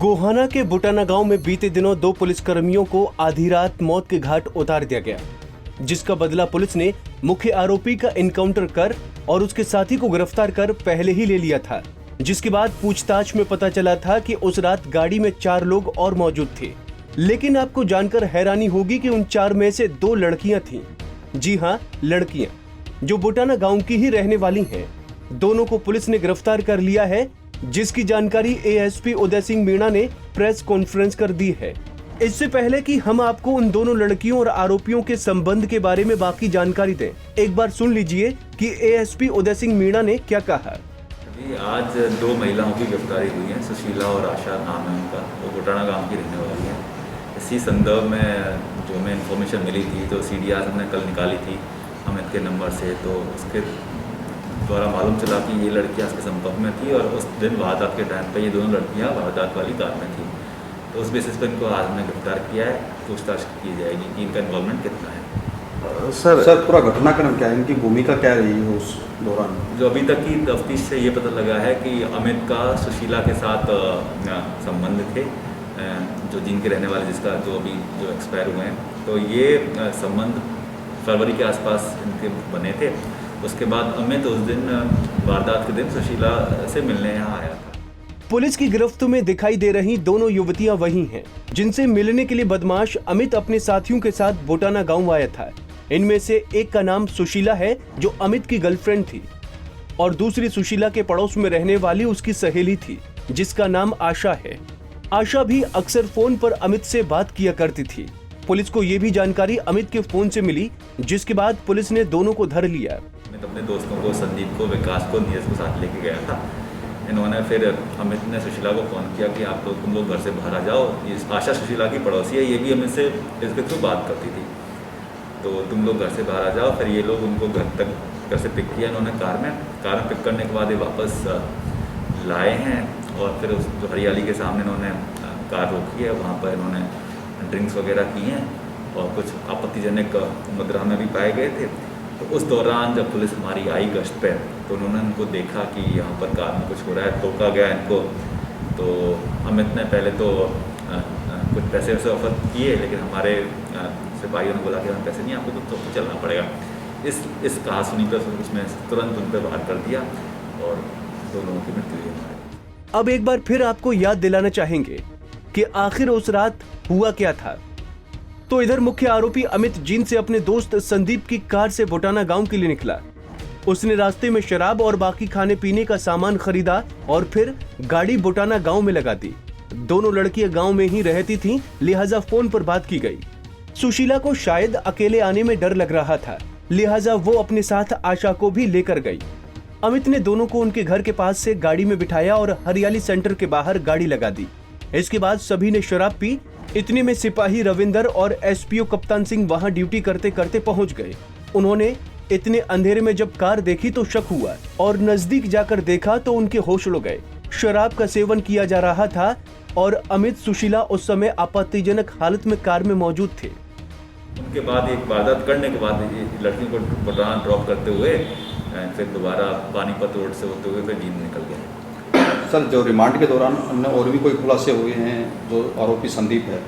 गोहाना के बुटाना गांव में बीते दिनों दो पुलिसकर्मियों को आधी रात मौत के घाट उतार दिया गया, जिसका बदला पुलिस ने मुख्य आरोपी का एनकाउंटर कर और उसके साथी को गिरफ्तार कर पहले ही ले लिया था। जिसके बाद पूछताछ में पता चला था कि उस रात गाड़ी में 4 लोग और मौजूद थे। लेकिन आपको जानकर हैरानी होगी कि उन 4 में से 2 लड़कियां थीं। जी हां, लड़कियां, जो बुटाना गांव की ही रहने वाली हैं। दोनों को पुलिस ने गिरफ्तार कर लिया है, जिसकी जानकारी एएसपी उदय सिंह मीणा ने प्रेस कॉन्फ्रेंस कर दी है। इससे पहले कि हम आपको उन दोनों लड़कियों और आरोपियों के संबंध के बारे में बाकी जानकारी दें, एक बार सुन लीजिए कि एएसपी उदय सिंह मीणा ने क्या कहा। आज 2 महिलाओं की गिरफ्तारी हुई है। सुशीला और आशा नाम है उनका, वो बुटाना गांव की रहने वाली है। इसी संदर्भ में जो हमें इन्फॉर्मेशन मिली थी, तो सीडीआर हमने कल निकाली थी अमित के नंबर से, तो उसके द्वारा मालूम चला कि ये लड़कियां उसके संपर्क में थी और उस दिन वारदात के टाइम पे ये दोनों लड़कियां वारदात वाली कार में थी। तो उस बेसिस पर इनको आज हमने गिरफ्तार किया है। पूछताछ की जाएगी कि इनका इन्वॉल्वमेंट कितना है। सर पूरा घटनाक्रम क्या है, इनकी भूमिका क्या रही है उस दौरान? जो अभी तक की तफ्तीश से ये पता लगा है कि अमित का सुशीला के साथ संबंध थे, जो जिनके रहने वाले, जिसका जो अभी जो एक्सपायर हुए हैं। तो ये संबंध फरवरी के आसपास इनके बने थे। उसके बाद अमित उस दिन वारदात के दिन सुशीला से मिलने यहाँ आया था। पुलिस की गिरफ्त में दिखाई दे रही दोनों युवतियां वही हैं, जिनसे मिलने के लिए बदमाश अमित अपने साथियों के साथ बुटाना गांव आया था। इनमें से एक का नाम सुशीला है, जो अमित की गर्लफ्रेंड थी, और दूसरी सुशीला के पड़ोस में रहने वाली उसकी सहेली थी, जिसका नाम आशा है। आशा भी अक्सर फोन पर अमित से बात किया करती थी। पुलिस को ये भी जानकारी अमित के फोन से मिली, जिसके बाद पुलिस ने दोनों को धर लिया। अपने दोस्तों को, संदीप को, विकास को, नीरज को साथ लेके गया था। इन्होंने फिर अमित ने सुशीला को फ़ोन किया कि आप लोग, तुम लोग घर से बाहर आ जाओ। ये आशा सुशीला की पड़ोसी है, ये भी अमित से इसके थ्रू बात करती थी। तो तुम लोग घर से बाहर आ जाओ। फिर ये लोग उनको घर से पिक किया इन्होंने कार में पिक करने के बाद ये वापस लाए हैं और फिर उस जो हरियाली के सामने इन्होंने कार रोकी है, वहाँ पर इन्होंने ड्रिंक्स वगैरह की हैं और कुछ आपत्तिजनक मुद्रा में भी पाए गए थे। तो उस दौरान जब पुलिस हमारी आई गश्त पे, तो उन्होंने उनको देखा कि यहाँ पर कार में कुछ हो रहा है, टोका गया इनको। तो अमित ने पहले तो कुछ पैसे वैसे ऑफर किए, लेकिन हमारे सिपाहियों ने बोला कि हमें पैसे नहीं, आपको तो चलना पड़ेगा। इस कहा सुनी पर उसमें तुरंत उन पर वार कर दिया और 2 लोगों की मृत्यु हुई। अब एक बार फिर आपको याद दिलाना चाहेंगे कि आखिर उस रात हुआ क्या था। तो इधर मुख्य आरोपी अमित जींद से अपने दोस्त संदीप की कार से बुटाना गांव के लिए निकला। उसने रास्ते में शराब और बाकी खाने पीने का सामान खरीदा और फिर गाड़ी बुटाना गांव में लगा दी। दोनों लड़कियां गांव में ही रहती थीं, लिहाजा फोन पर बात की गई। सुशीला को शायद अकेले आने में डर लग रहा था, लिहाजा वो अपने साथ आशा को भी लेकर गई। अमित ने दोनों को उनके घर के पास से गाड़ी में बिठाया और हरियाली सेंटर के बाहर गाड़ी लगा दी। इसके बाद सभी ने शराब पी। इतने में सिपाही रविंदर और एसपीओ कप्तान सिंह वहां ड्यूटी करते करते पहुंच गए। उन्होंने इतने अंधेरे में जब कार देखी तो शक हुआ और नजदीक जाकर देखा तो उनके होश उड़ गए। शराब का सेवन किया जा रहा था और अमित, सुशीला उस समय आपत्तिजनक हालत में कार में मौजूद थे। उनके बाद एक वारदात करने के बाद लड़कियों को बुटाना ड्रॉप करते हुए फिर दोबारा पानीपत रोड से होते हुए फिर जींद निकल गए। सर, जो रिमांड के दौरान अन्य और भी कोई खुलासे हुए हैं, जो आरोपी संदीप है,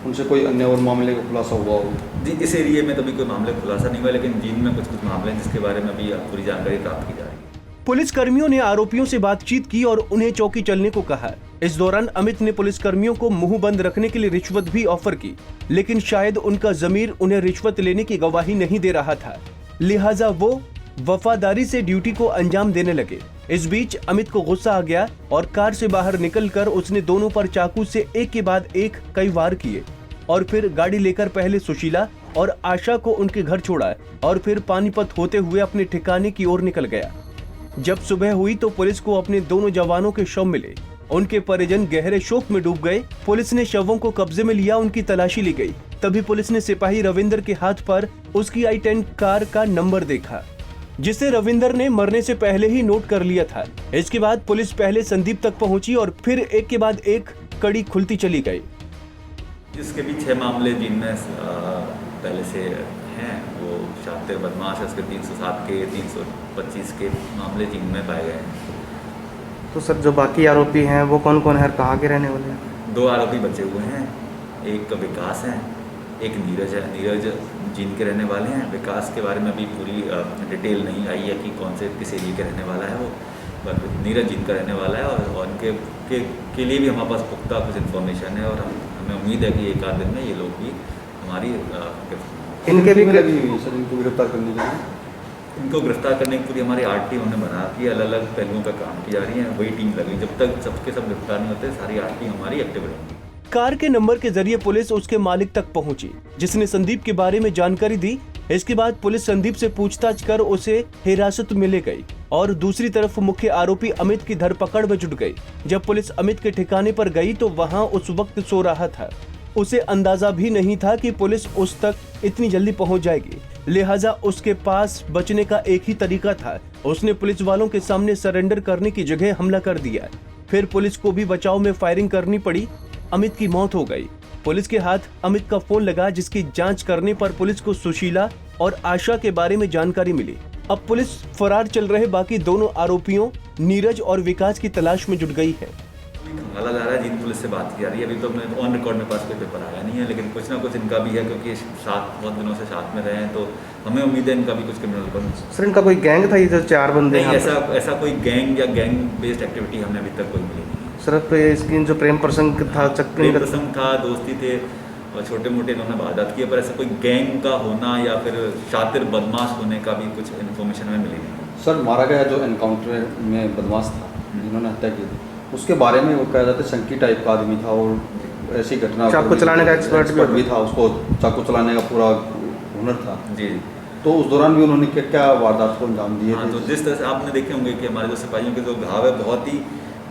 उनसे कोई अन्य और मामले का खुलासा हुआ हो? जी, इस एरिया में तो अभी कोई मामले खुलासा नहीं हुआ, लेकिन जींद में कुछ मामले हैं जिसके बारे में अभी पूरी जानकारी प्राप्त की जा रही है। पुलिस कर्मियों ने आरोपियों से बातचीत की और उन्हें चौकी चलने को कहा। इस दौरान अमित ने पुलिस कर्मियों को मुंह बंद रखने के लिए रिश्वत भी ऑफर की, लेकिन शायद उनका जमीर उन्हें रिश्वत लेने की गवाही नहीं दे रहा था, लिहाजा वो वफादारी से ड्यूटी को अंजाम देने लगे। इस बीच अमित को गुस्सा आ गया और कार से बाहर निकलकर उसने दोनों पर चाकू से एक के बाद एक कई वार किए और फिर गाड़ी लेकर पहले सुशीला और आशा को उनके घर छोड़ा और फिर पानीपत होते हुए अपने ठिकाने की ओर निकल गया। जब सुबह हुई तो पुलिस को अपने दोनों जवानों के शव मिले। उनके परिजन गहरे शोक में डूब गए। पुलिस ने शवों को कब्जे में लिया, उनकी तलाशी ली गई। तभी पुलिस ने सिपाही रविंदर के हाथ पर उसकी i10 कार का नंबर देखा, जिसे रविंदर ने मरने से पहले ही नोट कर लिया था। इसके बाद पुलिस पहले संदीप तक पहुंची और फिर एक के बाद एक कड़ी खुलती चली गई। जिसके भी 6 मामले जिनमें पहले से हैं, वो शातिर बदमाश है, उसके 307 के 325 के मामले जिनमें पाए गए हैं। तो सर, जो बाकी आरोपी हैं वो कौन कौन है, कहाँ के रहने वाले हैं? 2 आरोपी बचे हुए हैं, एक विकास है, एक नीरज है। नीरज जींद के रहने वाले हैं। विकास के बारे में अभी पूरी डिटेल नहीं आई है कि कौन से किस एरिया के रहने वाला है वो, पर नीरज जींद का रहने वाला है और उनके के लिए भी हमारे पास पुख्ता कुछ इन्फॉर्मेशन है और हमें उम्मीद है कि एक आध दिन में ये लोग भी हमारी इनके भी लगी हुई है सर, इनको गिरफ्तार करने के लिए। इनको गिरफ्तार करने की पूरी हमारी 8 टीम हमने बना रखी है, अलग अलग पहलुओं पर काम की जा रही है, वही टीम लगी। जब तक सबके सब गिरफ्तार नहीं होते सारी 8 टीम हमारी एक्टिव रहेंगी। कार के नंबर के जरिए पुलिस उसके मालिक तक पहुंची, जिसने संदीप के बारे में जानकारी दी। इसके बाद पुलिस संदीप से पूछताछ कर उसे हिरासत में ले गई और दूसरी तरफ मुख्य आरोपी अमित की धरपकड़ में जुट गई। जब पुलिस अमित के ठिकाने पर गई तो वहां उस वक्त सो रहा था। उसे अंदाजा भी नहीं था कि पुलिस उस तक इतनी जल्दी पहुंच जाएगी, लिहाजा उसके पास बचने का एक ही तरीका था, उसने पुलिस वालों के सामने सरेंडर करने की जगह हमला कर दिया। फिर पुलिस को भी बचाव में फायरिंग करनी पड़ी। अमित की मौत हो गई। पुलिस के हाथ अमित का फोन लगा, जिसकी जांच करने पर पुलिस को सुशीला और आशा के बारे में जानकारी मिली। अब पुलिस फरार चल रहे बाकी दोनों आरोपियों नीरज और विकास की तलाश में जुट गई है। खंगाला जा रहा है, जिन पुलिस से बात की जा रही है। अभी तो अपने ऑन रिकॉर्ड में पास कोई पेपर आया नहीं है, लेकिन कुछ ना कुछ इनका भी है, क्योंकि साथ बहुत दिनों से साथ में रहे हैं, तो हमें उम्मीद है इनका भी कुछ क्रिमिनल रिकॉर्ड। सर इनका कोई गैंग था, ये जो 4 बंदे? नहीं, ऐसा कोई गैंग या गैंग बेस्ड एक्टिविटी हमने अभी तक कोई मिली नहीं। सर इसकी जो प्रेम प्रसंग था, प्रेम प्रसंग था, दोस्ती थे और छोटे मोटे इन्होंने वारदात किए, पर ऐसा कोई गैंग का होना या फिर शातिर बदमाश होने का भी कुछ इन्फॉर्मेशन हमें मिली नहीं। सर मारा गया जो एनकाउंटर में बदमाश था जिन्होंने हत्या की थी, उसके बारे में वो कहा जाता है शंकी टाइप का आदमी था और ऐसी घटना चाकू चलाने का एक्सपर्ट भी था, उसको चाकू चलाने का पूरा हुनर था जी। तो उस दौरान भी उन्होंने क्या वारदात को अंजाम दिए थे? तो जिस तरह से आपने देखे होंगे कि हमारे जो सिपाहियों के जो घाव है बहुत ही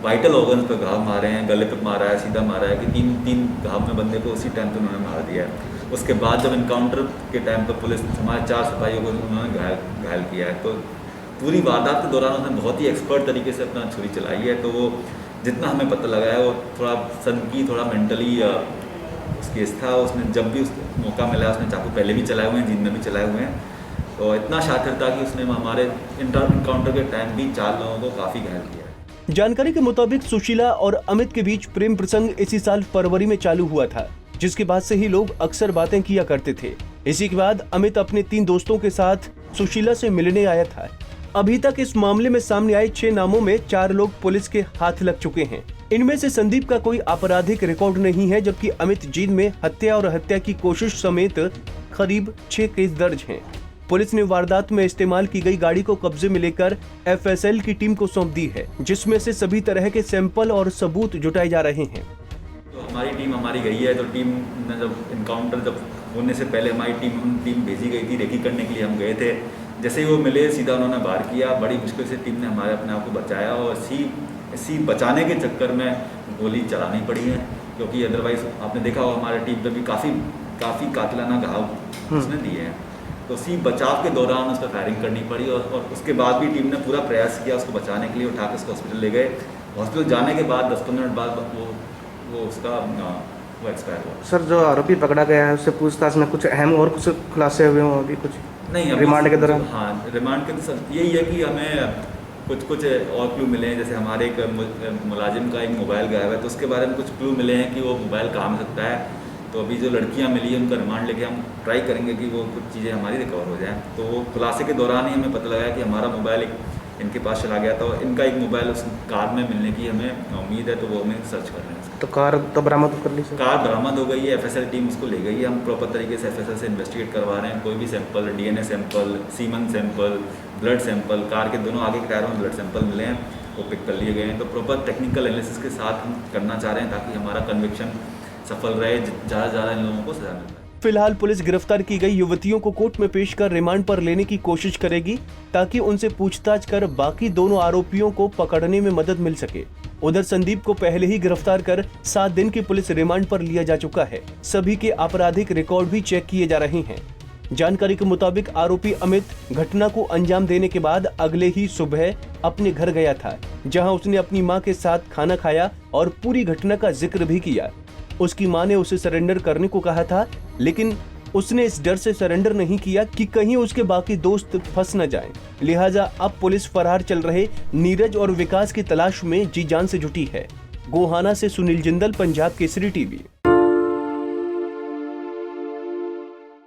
वाइटल ऑर्गन्स पे घाव मारे हैं, गले पे मारा है, सीधा मारा है कि तीन घाव में बंदे को उसी टाइम पे उन्होंने मार दिया है। उसके बाद जब इनकाउंटर के टाइम पर पुलिस हमारे 4 सिपाहियों को उन्होंने घायल किया है। तो पूरी वारदात के दौरान उसने बहुत ही एक्सपर्ट तरीके से अपना छुरी चलाई है। तो वो जितना हमें पता लगा है वो थोड़ा सनकी, थोड़ा मेंटली केस था। उसने जब भी उसको मौका मिला उसने चाकू पहले भी चलाए हुए हैं, जिन में भी चलाए हुए हैं। तो इतना शातिर था कि उसने हमारे इनकाउंटर के टाइम भी 4 लोगों को काफ़ी घायल किया है। जानकारी के मुताबिक सुशीला और अमित के बीच प्रेम प्रसंग इसी साल फरवरी में चालू हुआ था, जिसके बाद से ही लोग अक्सर बातें किया करते थे। इसी के बाद अमित अपने 3 दोस्तों के साथ सुशीला से मिलने आया था। अभी तक इस मामले में सामने आए 6 नामों में 4 लोग पुलिस के हाथ लग चुके हैं। इनमें से संदीप का कोई आपराधिक रिकॉर्ड नहीं है, जबकि अमित जींद में हत्या और हत्या की कोशिश समेत करीब 6 केस दर्ज हैं। पुलिस ने वारदात में इस्तेमाल की गई गाड़ी को कब्जे में लेकर FSL की टीम को सौंप दी है, जिसमें से सभी तरह के सैंपल और सबूत जुटाए जा रहे हैं। तो हमारी गई है। तो टीम ने जब इनकाउंटर होने से पहले हमारी टीम भेजी गई थी रेकी करने के लिए। हम गए थे, जैसे ही वो मिले सीधा उन्होंने वार किया। बड़ी मुश्किल से टीम ने हमारे अपने आप को बचाया और इसी बचाने के चक्कर में गोली चलानी पड़ी है, क्योंकि अदरवाइज आपने देखा होगा हमारी टीम पे भी काफ़ी कातिलाना घाव उसने दिए हैं। तो उसी बचाव के दौरान उस पर फायरिंग करनी पड़ी और उसके बाद भी टीम ने पूरा प्रयास किया उसको बचाने के लिए। उठा के उसको हॉस्पिटल ले गए। हॉस्पिटल जाने के बाद 10-15 मिनट बाद वो एक्सपायर हुआ। सर जो आरोपी पकड़ा गया है उससे पूछताछ में कुछ अहम और कुछ खुलासे हुए हों अभी? कुछ नहीं, रिमांड के दौरान? हाँ, रिमांड के तो यही है कि हमें कुछ और क्लू मिले हैं। जैसे हमारे एक मुलाजिम का एक मोबाइल गायब है, तो उसके बारे में कुछ क्लू मिले हैं कि वो मोबाइल कहाँ मिल सकता है। तो अभी जो लड़कियां मिली है उनका रिमांड लेके हम ट्राई करेंगे कि वो कुछ चीज़ें हमारी रिकवर हो जाएं। तो वो खुलासे के दौरान ही हमें पता लगा कि हमारा मोबाइल इनके पास चला गया था और इनका एक मोबाइल उस कार में मिलने की हमें उम्मीद है। तो वो हमें सर्च कर रहे हैं। तो कार तो बरामद कर ली? कार बरामद हो गई है, FSL टीम उसको ले गई है। हम प्रॉपर तरीके से FSL से इन्वेस्टिगेट करवा रहे हैं। कोई भी sample, DNA sample, semen sample, blood sample, car के दोनों आगे के टायरों में ब्लड सैंपल मिले हैं, वो पिक कर लिए गए हैं। तो प्रॉपर टेक्निकल एनालिसिस के साथ हम करना चाह रहे हैं ताकि हमारा कन्विक्शन सफल रहे, ज़्यादा इन लोगों को सजा मिल जाए। फिलहाल पुलिस गिरफ्तार की गई युवतियों को कोर्ट में पेश कर रिमांड पर लेने की कोशिश करेगी, ताकि उनसे पूछताछ कर बाकी दोनों आरोपियों को पकड़ने में मदद मिल सके। उधर संदीप को पहले ही गिरफ्तार कर 7 दिन की पुलिस रिमांड पर लिया जा चुका है। सभी के आपराधिक रिकॉर्ड भी चेक किए जा रहे हैं। जानकारी के मुताबिक आरोपी अमित घटना को अंजाम देने के बाद अगले ही सुबह अपने घर गया था, जहां उसने अपनी मां के साथ खाना खाया और पूरी घटना का जिक्र भी किया। उसकी मां ने उसे सरेंडर करने को कहा था, लेकिन उसने इस डर से सरेंडर नहीं किया कि कहीं उसके बाकी दोस्त फंस न जाएं। लिहाजा अब पुलिस फरार चल रहे नीरज और विकास की तलाश में जी जान से जुटी है। गोहाना से सुनील जिंदल, पंजाब केसरी टीवी।